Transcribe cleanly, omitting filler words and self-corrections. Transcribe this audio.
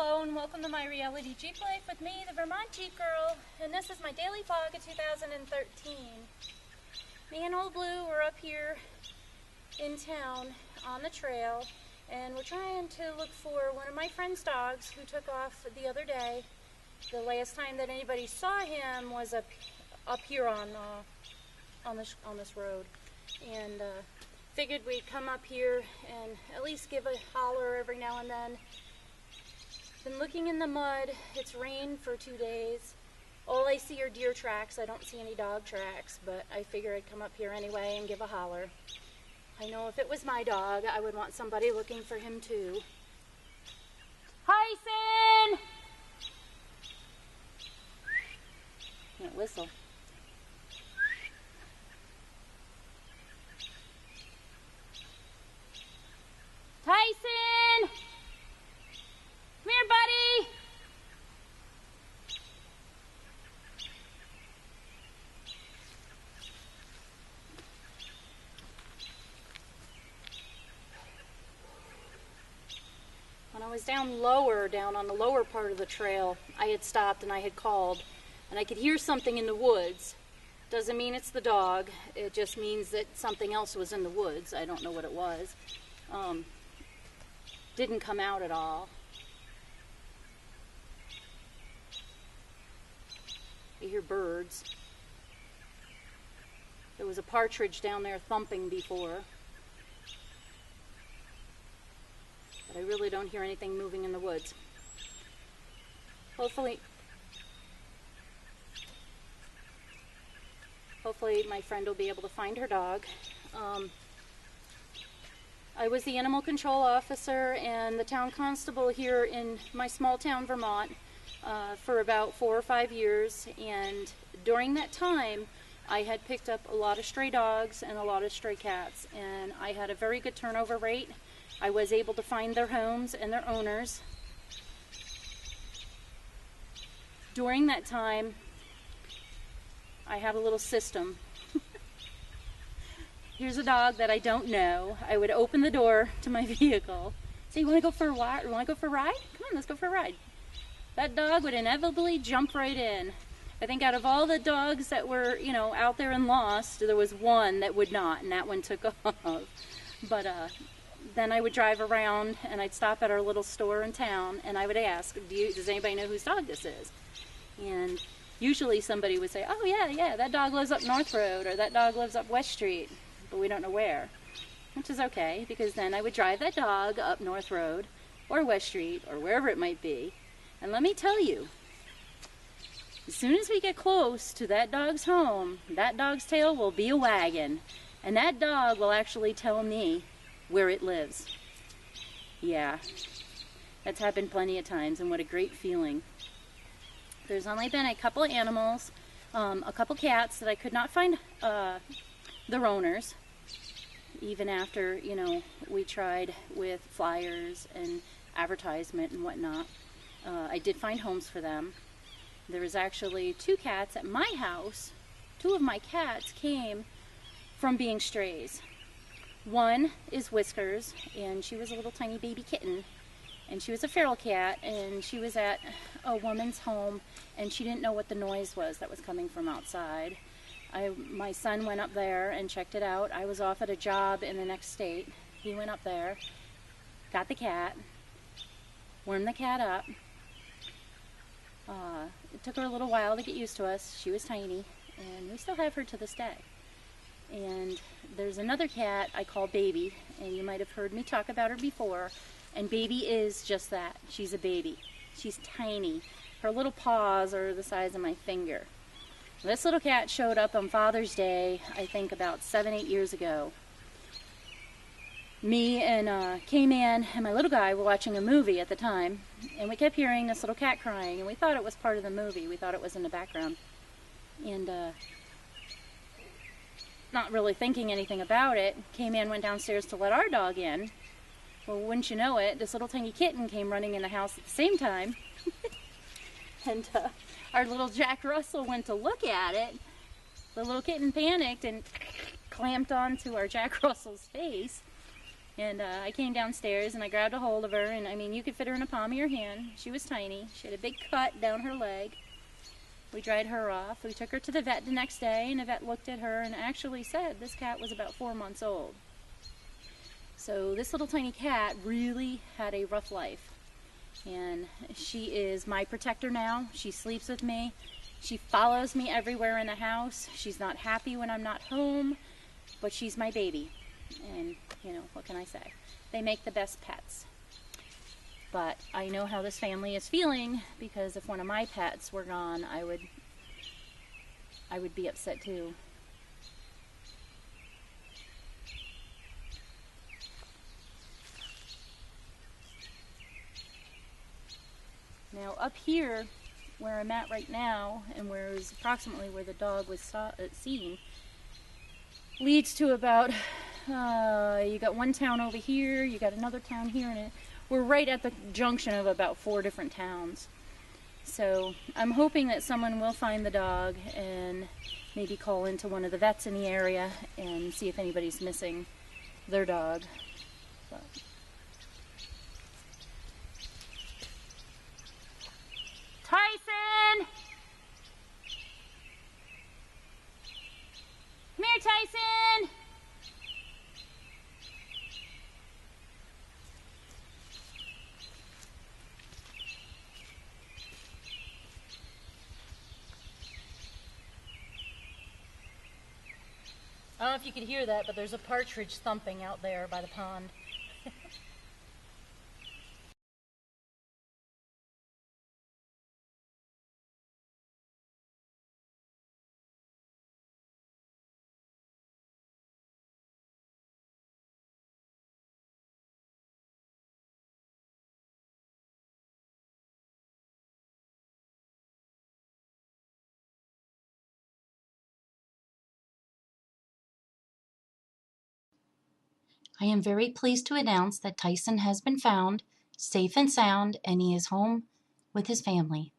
Hello and welcome to my reality Jeep life with me, the Vermont Jeep Girl, and this is my daily vlog of 2013. Me and Old Blue were up here in town on the trail, and we're trying to look for one of my friend's dogs who took off the other day. The last time that anybody saw him was up here on this road, and figured we'd come up here and at least give a holler every now and then. Been looking in the mud. It's rained for 2 days. All I see are deer tracks. I don't see any dog tracks, but I figure I'd come up here anyway and give a holler. I know if it was my dog, I would want somebody looking for him too. Hyson! Can't whistle. Tyson! Come here, buddy! When I was down on the lower part of the trail, I had stopped and I had called, and I could hear something in the woods. Doesn't mean it's the dog, it just means that something else was in the woods. I don't know what it was. Didn't come out at all. You hear birds. There was a partridge down there thumping before. But I really don't hear anything moving in the woods. Hopefully my friend will be able to find her dog. I was the animal control officer and the town constable here in my small town, Vermont, for about 4 or 5 years, and during that time I had picked up a lot of stray dogs and a lot of stray cats, and I had a very good turnover rate. I was able to find their homes and their owners. During that time I had a little system. Here's a dog that I don't know. I would open the door to my vehicle, say, you want to go for a ride? Want to go for a ride? Come on, let's go for a ride. That dog would inevitably jump right in. I think out of all the dogs that were, out there and lost, there was one that would not, and that one took off. But then I would drive around and I'd stop at our little store in town and I would ask, does anybody know whose dog this is? And usually somebody would say, oh yeah, that dog lives up North Road, or that dog lives up West Street, but we don't know where. Which is okay, because then I would drive that dog up North Road or West Street or wherever it might be. And let me tell you, as soon as we get close to that dog's home, that dog's tail will be a wagging, and that dog will actually tell me where it lives. Yeah, that's happened plenty of times, and what a great feeling. There's only been a couple animals, a couple cats that I could not find their owners, even after, we tried with flyers and advertisement and whatnot. I did find homes for them. There was actually 2 cats at my house. 2 of my cats came from being strays. One is Whiskers, and she was a little tiny baby kitten, and she was a feral cat, and she was at a woman's home, and she didn't know what the noise was that was coming from outside. My son went up there and checked it out. I was off at a job in the next state. He went up there, got the cat, warmed the cat up. It took her a little while to get used to us. She was tiny, and we still have her to this day. And there's another cat I call Baby, and you might have heard me talk about her before, and Baby is just that. She's a baby. She's tiny. Her little paws are the size of my finger. This little cat showed up on Father's Day, I think about 7-8 years ago. Me and K-Man and my little guy were watching a movie at the time, and we kept hearing this little cat crying, and we thought it was part of the movie. We thought it was in the background. And not really thinking anything about it, K-Man went downstairs to let our dog in. Well, wouldn't you know it, this little tiny kitten came running in the house at the same time. And our little Jack Russell went to look at it. The little kitten panicked and clamped onto our Jack Russell's face. And I came downstairs and I grabbed a hold of her, and I mean, you could fit her in the palm of your hand. She was tiny. She had a big cut down her leg. We dried her off. We took her to the vet the next day, and the vet looked at her and actually said this cat was about 4 months old. So this little tiny cat really had a rough life. And she is my protector now. She sleeps with me. She follows me everywhere in the house. She's not happy when I'm not home, but she's my baby. And, you know, what can I say? They make the best pets. But I know how this family is feeling, because if one of my pets were gone, I would be upset too. Now up here, where I'm at right now, and where is approximately where the dog was seen, leads to about, you got one town over here, you got another town here, and we're right at the junction of about 4 different towns. So I'm hoping that someone will find the dog and maybe call into one of the vets in the area and see if anybody's missing their dog. But Tyson! Come here, Tyson! I don't know if you could hear that, but there's a partridge thumping out there by the pond. I am very pleased to announce that Tyson has been found safe and sound, and he is home with his family.